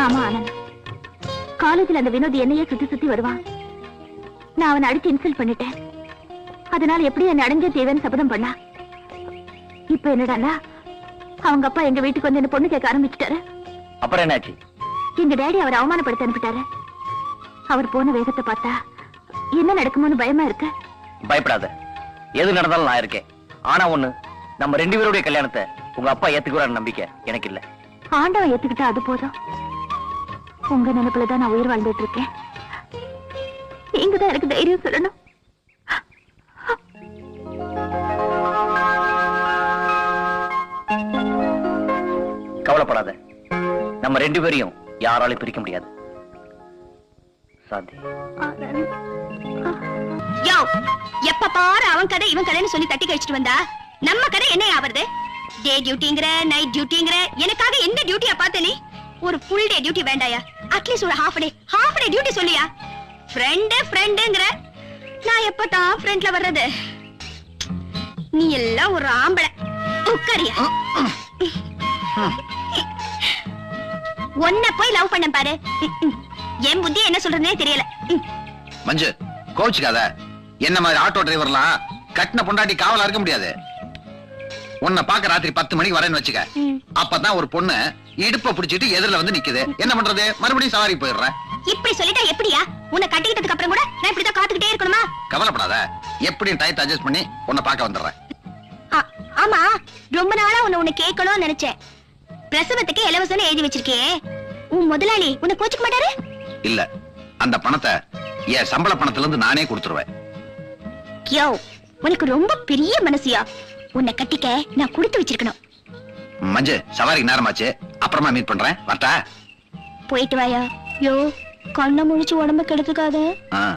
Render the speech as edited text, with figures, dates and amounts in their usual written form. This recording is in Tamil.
ஆமா ஆனந்த், காலேஜில் அந்த வினோத் என்னையே சுத்தி சுத்தி வருவான். நான் அவனை அடிச்சு இன்சல்ட் பண்ணிட்டேன். அதனால எப்படி என்னை அடைஞ்சே தேவைன்னு சபதம் பண்ணா. இப்ப என்னடானா அவங்க அப்பா எங்க வீட்டுக்கு வந்து என்ன பொண்ணு கேட்க ஆரம்பிச்சுட்டாரு. அப்புறம் என்னாச்சு? எங்க டேடி அவரை அவமானப்படுத்த அனுப்பிட்டாரு. அவர் போன வேகத்தை பார்த்தா என்ன நடக்குமோன்னு பயமா இருக்கு. பயப்படாத, எது நடந்தாலும் நான் இருக்கேன். ஆனா ஒண்ணு, நம்ம 2 பேருடைய கல்யாணத்தை உங்க அப்பா ஏத்துக்குறாரு நம்பிக்கை எனக்கு இல்ல. ஆண்டவன் ஏத்துக்கிட்டா அது போதும். உங்க நினைப்புலதான் நான் உயிர் வாழ்ந்துட்டு இருக்கேன். நீங்க தான் எனக்கு தைரியம் சொல்லணும். கவலைப்படாத, நம்ம 2 பேரையும் யாராலையும் பிரிக்க முடியாது. சாந்தி, யோ, எப்ப பாரு அவன் கதை இவன் கதைன்னு சொல்லி தட்டி கழிச்சிட்டு வந்தா நம்ம கதை என்ன ஆவறது? டே டியூட்டிங்கற, நைட் டியூட்டிங்கற, எனக்காக என்ன டியூட்டியா பார்த்த நீ? ஒரு ஃபுல் டே டியூட்டி வேண்டாயா? அட்லீஸ்ட் ஒரு ஹாஃப் டே டியூட்டி சொல்லியா? ஃப்ரெண்டுங்கற, நான் எப்பதான் ஃப்ரெண்ட்ல வர்றது? நீ எல்லாம் ஒரு ஆம்பளை. உட்காரியா? ஒன்ன போய் லவ் பண்ண பாரு. என் புத்தி என்ன சொல்றதுனே தெரியல. மஞ்சு, கோச்சுக்காத. என்ன மாதிரி ஆட்டோ டிரைவர்லாம் கட்டின பொண்டாட்டி காவலா இருக்க முடியாது. உன்னை பாக்க ராத்திரி 10 மணிக்கு வரேன்னு வச்சுக்க. அப்பதான் ஒரு பொண்ணு இடுப்ப புடிச்சிட்டு எதிரில வந்து நிக்குது. என்ன பண்றது? மறுபடியும் சவாரி போயிடுறேன். இப்படி சொல்லிட்டா எப்படியா? உன்னை கட்டிக்கிட்டதுக்கு அப்புறம் கூட நான் இப்படிதான் காத்துக்கிட்டே இருக்கணுமா? கவலைப்படாத, எப்படியும் டயத்தை அட்ஜஸ்ட் பண்ணி உன்னை பாக்க வந்துடுறேன். ஆமா, ரொம்ப நாளா உன்னை கேட்கணும்னு நினைச்சேன். பிரசவத்துக்கு இலவசம்னு எழுதி வச்சிருக்கே, உன் முதலாளி உன்னை கோச்சுக்க மாட்டாரு? இல்ல, அந்த பணத்தை என் சம்பள பணத்துல இருந்து நானே கொடுத்துருவேன். யோ, உனக்கு ரொம்ப பெரிய மனசியா? உன்னை கட்டிக்க நான் கொடுத்து வச்சிருக்கணும். மஞ்சு, சவாரிக்கு நேரமாச்சு, அப்புறமா மீட் பண்றேன். வரட்டா? போயிட்டு வாயா. யோ, கண்ணை முழிச்சு உடம்ப கெடுத்துக்காத.